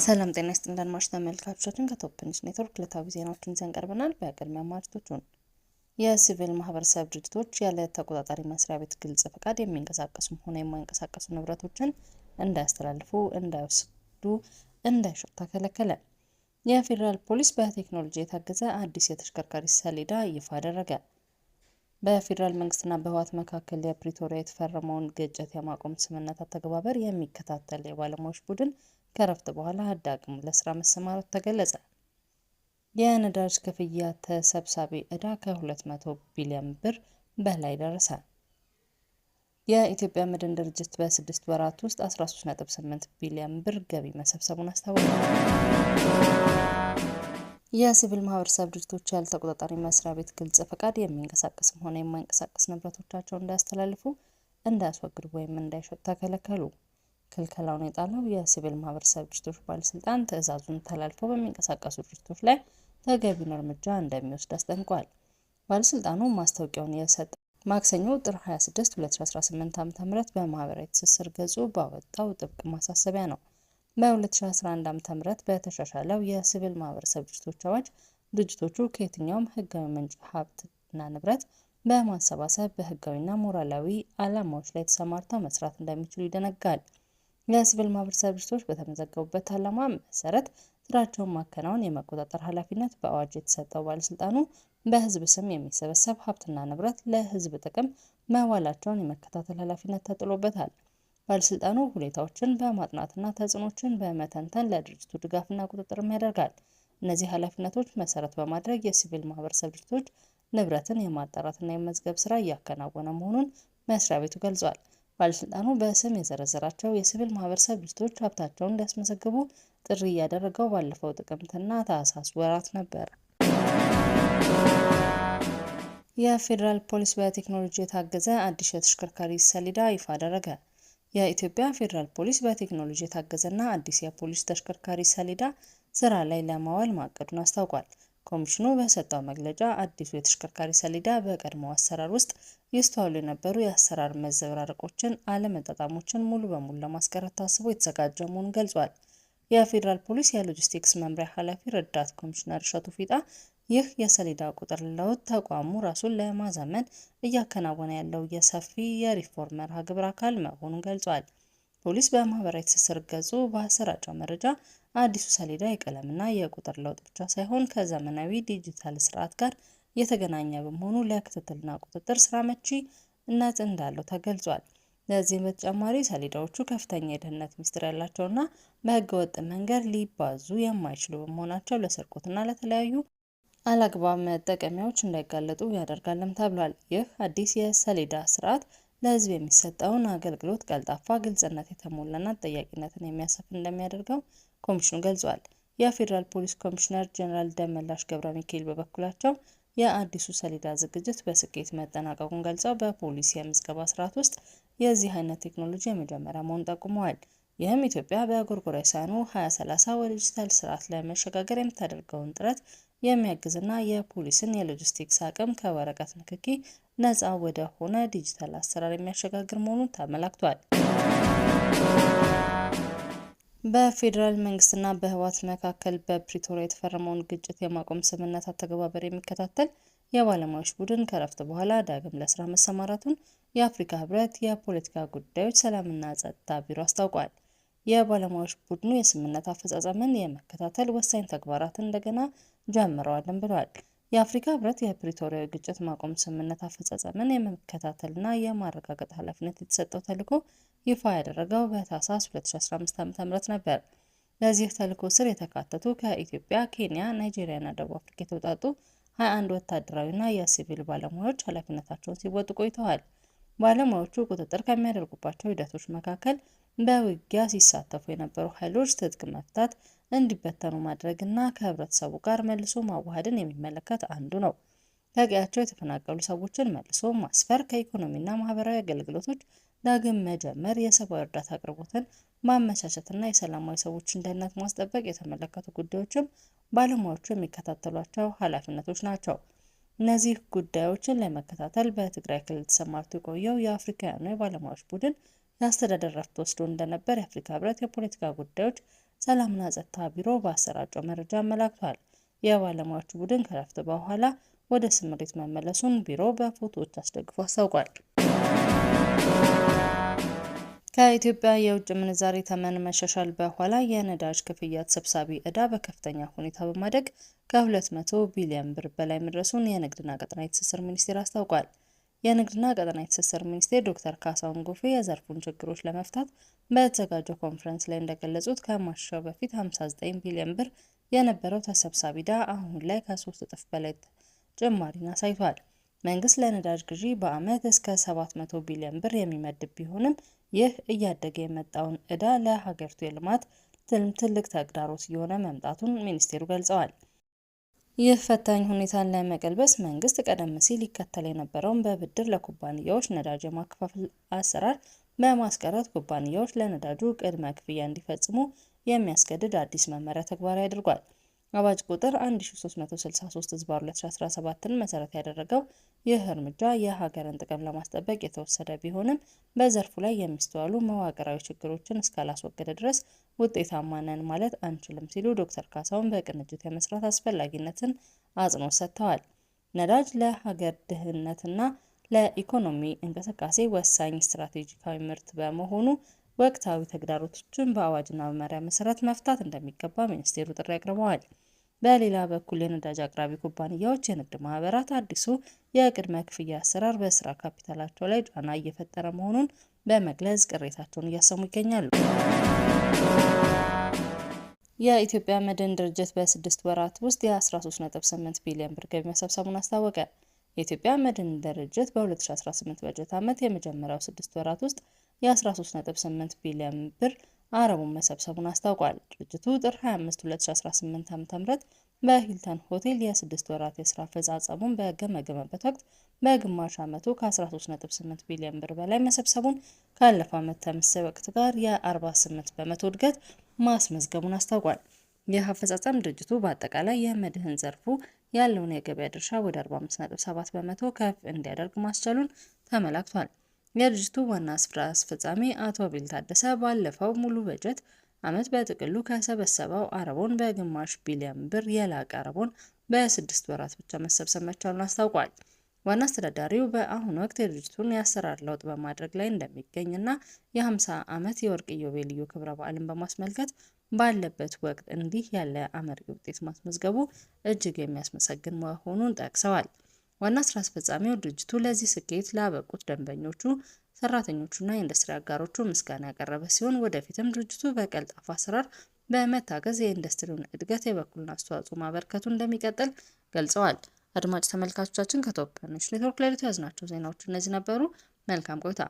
ሰላም ጤና ይስጥልን አድማጭ ተመልካቾቻችን ከቶፕ ኒውስ ኔትወርክ ዕለታዊ ዜናዎችን ይዘን ቀርበናል። በቅድሚያ አርዕስቶቹን። የሲቪል ማህበረሰብ ድርጅቶች ያለ ተቆጣጣሪ መስሪያ ቤት ግልጽ ፈቃድ የሚንቀሳቀሱም ሆነ የማይንቀሳቀሱ ንብረቶችን እንዳያስተላልፉ፣ እንዳይወስዱ፣ እንዳይሸጡ ተከለከለ። የፌዴራል ፖሊስ በቴክኖሎጂ የታገዘ አዲስ የተሽከርካሪ ሰሌዳ ይፋ አደረገ። በፌዴራል መንግስትና በህወሓት መካከል የፕሪቶሪያ የተፈረመውን ግጭት የማቆም ስምምነት አተገባበር የሚከታተል የባለሙያዎች ቡድን ከረፍት በኋላ ዳግም ለስራ መሰማራቱ ተገለጸ። የነዳጅ ክፍያ ተሰብሳቢ ዕዳ ከ200 ቢሊዮን ብር በላይ ደረሰ። የኢትዮጵያ መድን ድርጅት በ6 ወራት ውስጥ 13.8 ቢሊዮን ብር ገቢ መሰብሰቡን አስታወቀ። የሲቪል ማህበረሰብ ድርጅቶች ያለ ተቆጣጣሪ መስሪያ ቤት ግልጽ ፈቃድ የሚንቀሳቀስም ሆነ የማይንቀሳቀስ ንብረቶቻቸውን እንዳያስተላልፉ፣ እንዳያስወግዱ ወይም እንዳይሸጡ ተከለከሉ። ክልከላውን የጣለው የሲቪል ማህበረሰብ ድርጅቶች ባለስልጣን ትዕዛዙን ተላልፈው በሚንቀሳቀሱ ድርጅቶች ላይ ተገቢውን እርምጃ እንደሚወስድ አስጠንቅቋል። ባለስልጣኑ ማስታወቂያውን የሰጠው ማክሰኞ ጥር 26 2018 ዓ.ም በማህበራዊ ትስስር ገጹ ባወጣው ጥብቅ ማሳሰቢያ ነው። በ2011 ዓ.ም በተሻሻለው የሲቪል ማህበረሰብ ድርጅቶች አዋጅ ድርጅቶቹ ከየትኛውም ህጋዊ ምንጭ ሀብትና ንብረት በማሰባሰብ በህጋዊና ሞራላዊ ዓላማዎች ላይ ተሰማርተው መስራት እንደሚችሉ ይደነጋል። የሲቪል ማህበረሰብ ድርጅቶች በተመዘገቡበት ዓላማ መሰረት ስራቸውን ማከናወን የመቆጣጠር ኃላፊነት በአዋጅ የተሰጠው ባለስልጣኑ በህዝብ ስም የሚሰበሰብ ሀብትና ንብረት ለህዝብ ጥቅም መዋላቸውን የመከታተል ኃላፊነት ተጥሎበታል። ባለስልጣኑ ሁኔታዎችን በማጥናትና ተጽዕኖችን በመተንተን ለድርጅቱ ድጋፍና ቁጥጥርም ያደርጋል። እነዚህ ኃላፊነቶች መሰረት በማድረግ የሲቪል ማህበረሰብ ድርጅቶች ንብረትን የማጣራትና የመዝገብ ስራ እያከናወነ መሆኑን መስሪያ ቤቱ ገልጿል። ባለስልጣኑ በስም የዘረዘራቸው የሲቪል ማህበረሰብ ድርጅቶች ሀብታቸውን እንዲያስመዘግቡ ጥሪ እያደረገው ባለፈው ጥቅምትና ታህሳስ ወራት ነበር። የፌዴራል ፖሊስ በቴክኖሎጂ የታገዘ አዲስ የተሽከርካሪ ሰሌዳ ይፋ አደረገ። የኢትዮጵያ ፌዴራል ፖሊስ በቴክኖሎጂ የታገዘና አዲስ የፖሊስ ተሽከርካሪ ሰሌዳ ስራ ላይ ለማዋል ማቀዱን አስታውቋል። ኮሚሽኑ በሰጠው መግለጫ አዲሱ የተሽከርካሪ ሰሌዳ በቀድሞው አሰራር ውስጥ ይስተዋሉ የነበሩ የአሰራር መዘበራረቆችን፣ አለመጣጣሞችን ሙሉ በሙሉ ለማስቀረት ታስቦ የተዘጋጀ መሆኑን ገልጿል። የፌዴራል ፖሊስ የሎጂስቲክስ መምሪያ ኃላፊ ረዳት ኮሚሽነር እሸቱ ፊጣ ይህ የሰሌዳ ቁጥር ለውጥ ተቋሙ ራሱን ለማዘመን እያከናወነ ያለው የሰፊ የሪፎርም መርሃ ግብር አካል መሆኑን ገልጿል። ፖሊስ በማህበራዊ ትስስር ገጹ ባሰራጨው መረጃ አዲሱ ሰሌዳ የቀለምና የቁጥር ለውጥ ብቻ ሳይሆን ከዘመናዊ ዲጂታል ስርዓት ጋር የተገናኘ በመሆኑ ለክትትልና ቁጥጥር ስራ መቺነት እንዳለው ተገልጿል። ለዚህም በተጨማሪ ሰሌዳዎቹ ከፍተኛ የደህንነት ሚስጥር ያላቸውና በህገወጥ መንገድ ሊባዙ የማይችሉ በመሆናቸው ለስርቆትና ለተለያዩ አላግባብ መጠቀሚያዎች እንዳይጋለጡ ያደርጋልም ተብሏል። ይህ አዲስ የሰሌዳ ስርዓት ለህዝብ የሚሰጠውን አገልግሎት ቀልጣፋ፣ ግልጽነት የተሞላና ተጠያቂነትን የሚያሰፍን እንደሚያደርገው ኮሚሽኑ ገልጿል። የፌዴራል ፖሊስ ኮሚሽነር ጀነራል ደመላሽ ገብረ ሚካኤል በበኩላቸው የአዲሱ ሰሌዳ ዝግጅት በስኬት መጠናቀቁን ገልጸው በፖሊስ የምዝገባ ስርዓት ውስጥ የዚህ አይነት ቴክኖሎጂ የመጀመሪያ መሆኑን ጠቁመዋል። ይህም ኢትዮጵያ በጎርጎሮሳውያኑ 2030 ወደ ዲጂታል ስርዓት ለመሸጋገር የምታደርገውን ጥረት የሚያግዝና የፖሊስን የሎጂስቲክስ አቅም ከወረቀት ንክኪ ነፃ ወደ ሆነ ዲጂታል አሰራር የሚያሸጋግር መሆኑን ተመላክቷል። በፌዴራል መንግስትና በህወሓት መካከል በፕሪቶሪያ የተፈረመውን ግጭት የማቆም ስምምነት አተገባበር የሚከታተል የባለሙያዎች ቡድን ከረፍት በኋላ ዳግም ለስራ መሰማራቱን የአፍሪካ ህብረት የፖለቲካ ጉዳዮች ሰላምና ጸጥታ ቢሮ አስታውቋል። የባለሙያዎች ቡድኑ የስምምነት አፈጻጸምን የመከታተል ወሳኝ ተግባራትን እንደገና ጀምረዋልም ብለዋል። የአፍሪካ ህብረት የፕሪቶሪያ ግጭት ማቆም ስምምነት አፈጻጸምን የመከታተልና የማረጋገጥ ኃላፊነት የተሰጠው ተልዕኮ ይፋ ያደረገው በታህሳስ 2015 ዓ.ም ነበር። ለዚህ ተልዕኮ ስር የተካተቱ ከኢትዮጵያ፣ ኬንያ፣ ናይጄሪያና ደቡብ አፍሪካ የተውጣጡ 21 ወታደራዊና የሲቪል ባለሙያዎች ኃላፊነታቸውን ሲወጡ ቆይተዋል። ባለሙያዎቹ ቁጥጥር ከሚያደርጉባቸው ሂደቶች መካከል በውጊያ ሲሳተፉ የነበሩ ኃይሎች ትጥቅ መፍታት፣ እንዲበተኑ ማድረግና ከህብረተሰቡ ጋር መልሶ ማዋሃድን የሚመለከት አንዱ ነው። ከቀያቸው የተፈናቀሉ ሰዎችን መልሶ ማስፈር፣ ከኢኮኖሚና ማህበራዊ አገልግሎቶች ዳግም መጀመር፣ የሰብአዊ እርዳታ አቅርቦትን ማመቻቸትና የሰላማዊ ሰዎችን ደህንነት ማስጠበቅ የተመለከቱ ጉዳዮችም ባለሙያዎቹ የሚከታተሏቸው ኃላፊነቶች ናቸው። እነዚህ ጉዳዮችን ለመከታተል በትግራይ ክልል ተሰማርቶ የቆየው የአፍሪካውያኑ የባለሙያዎች ቡድን የአስተዳደር ረፍት ወስዶ እንደነበር የአፍሪካ ህብረት የፖለቲካ ጉዳዮች ሰላምና ጸጥታ ቢሮ ባሰራጨው መረጃ አመላክቷል። የባለሙያዎቹ ቡድን ከረፍት በኋላ ወደ ስምሪት መመለሱን ቢሮ በፎቶዎች አስደግፎ አስታውቋል። ከኢትዮጵያ የውጭ ምንዛሪ ተመን መሻሻል በኋላ የነዳጅ ክፍያ ተሰብሳቢ ዕዳ በከፍተኛ ሁኔታ በማደግ ከ200 ቢሊዮን ብር በላይ መድረሱን የንግድና ቀጠናዊ ትስስር ሚኒስቴር አስታውቋል። የንግድና ቀጠናዊ ትስስር ሚኒስቴር ዶክተር ካሳሁን ጎፌ የዘርፉን ችግሮች ለመፍታት በተዘጋጀው ኮንፈረንስ ላይ እንደገለጹት ከማሻሻያው በፊት 59 ቢሊዮን ብር የነበረው ተሰብሳቢ ዕዳ አሁን ላይ ከ3 እጥፍ በላይ ጭማሪን አሳይቷል። መንግስት ለነዳጅ ግዢ በዓመት እስከ 700 ቢሊዮን ብር የሚመድብ ቢሆንም ይህ እያደገ የመጣውን ዕዳ ለሀገሪቱ የልማት ትልቅ ተግዳሮት እየሆነ መምጣቱን ሚኒስቴሩ ገልጸዋል። ይህ ፈታኝ ሁኔታን ለመቀልበስ መንግስት ቀደም ሲል ይከተል የነበረውን በብድር ለኩባንያዎች ነዳጅ የማከፋፈል አሰራር በማስቀረት ኩባንያዎች ለነዳጁ ቅድመ ክፍያ እንዲፈጽሙ የሚያስገድድ አዲስ መመሪያ ተግባራዊ አድርጓል። አዋጅ ቁጥር 1333/2017ን መሰረት ያደረገው ይህ እርምጃ የሀገርን ጥቅም ለማስጠበቅ የተወሰደ ቢሆንም በዘርፉ ላይ የሚስተዋሉ መዋቅራዊ ችግሮችን እስካላስወገደ ድረስ ውጤታማ ነን ማለት አንችልም ሲሉ ዶክተር ካሳሁን በቅንጅት የመስራት አስፈላጊነትን አጽንኦት ሰጥተዋል። ነዳጅ ለሀገር ደህንነትና ለኢኮኖሚ እንቅስቃሴ ወሳኝ ስትራቴጂካዊ ምርት በመሆኑ ወቅታዊ ተግዳሮቶችን በአዋጅና መመሪያ መሰረት መፍታት እንደሚገባ ሚኒስቴሩ ጥሪ አቅርበዋል። በሌላ በኩል የነዳጅ አቅራቢ ኩባንያዎች የንግድ ማህበራት አዲሱ የቅድመ ክፍያ አሰራር በስራ ካፒታላቸው ላይ ጫና እየፈጠረ መሆኑን በመግለጽ ቅሬታቸውን እያሰሙ ይገኛሉ። የኢትዮጵያ መድን ድርጅት በ6 ወራት ውስጥ የ13.8 ቢሊዮን ብር ገቢ መሰብሰቡን አስታወቀ። የኢትዮጵያ መድን ድርጅት በ2018 በጀት ዓመት የመጀመሪያው 6 ወራት ውስጥ የ13.8 ቢሊዮን ብር አረቡን መሰብሰቡን አስታውቋል። ድርጅቱ ጥር 25 2018 ዓ.ም በሂልተን ሆቴል የ6 ወራት የስራ አፈጻጸሙን በገመገመበት ወቅት በግማሽ ዓመቱ ከ13.8 ቢሊዮን ብር በላይ መሰብሰቡን ካለፈው ዓመት ተመሳሳይ ወቅት ጋር የ48 በመቶ እድገት ማስመዝገቡን አስታውቋል። ይህ አፈጻጸም ድርጅቱ በአጠቃላይ የመድህን ዘርፉ ያለውን የገበያ ድርሻ ወደ 45.7 በመቶ ከፍ እንዲያደርግ ማስቻሉን ተመላክቷል። የድርጅቱ ዋና ስራ አስፈጻሚ አቶ ቢል ታደሰ ባለፈው ሙሉ በጀት ዓመት በጥቅሉ ከሰበሰበው አረቦን በግማሽ ቢሊዮን ብር የላቀ አረቦን በ6 ወራት ብቻ መሰብሰብ መቻሉን አስታውቋል። ዋና አስተዳዳሪው በአሁኑ ወቅት የድርጅቱን የአሰራር ለውጥ በማድረግ ላይ እንደሚገኝና የ50 ዓመት የወርቅ ኢዮቤልዩ ክብረ በዓልን በማስመልከት ባለበት ወቅት እንዲህ ያለ አመርቂ ውጤት ማስመዝገቡ እጅግ የሚያስመሰግን መሆኑን ጠቅሰዋል። ዋና ስራ አስፈጻሚው ድርጅቱ ለዚህ ስኬት ላበቁት ደንበኞቹ፣ ሰራተኞቹና የኢንዱስትሪ አጋሮቹ ምስጋና ያቀረበ ሲሆን ወደፊትም ድርጅቱ በቀልጣፋ አሰራር በመታገዝ የኢንዱስትሪውን እድገት የበኩሉን አስተዋጽኦ ማበርከቱ እንደሚቀጥል ገልጸዋል። አድማጭ ተመልካቾቻችን ከቶፕ ኔትወርክ ለዕለቱ ያዝናቸው ዜናዎች እነዚህ ነበሩ። መልካም ቆይታ።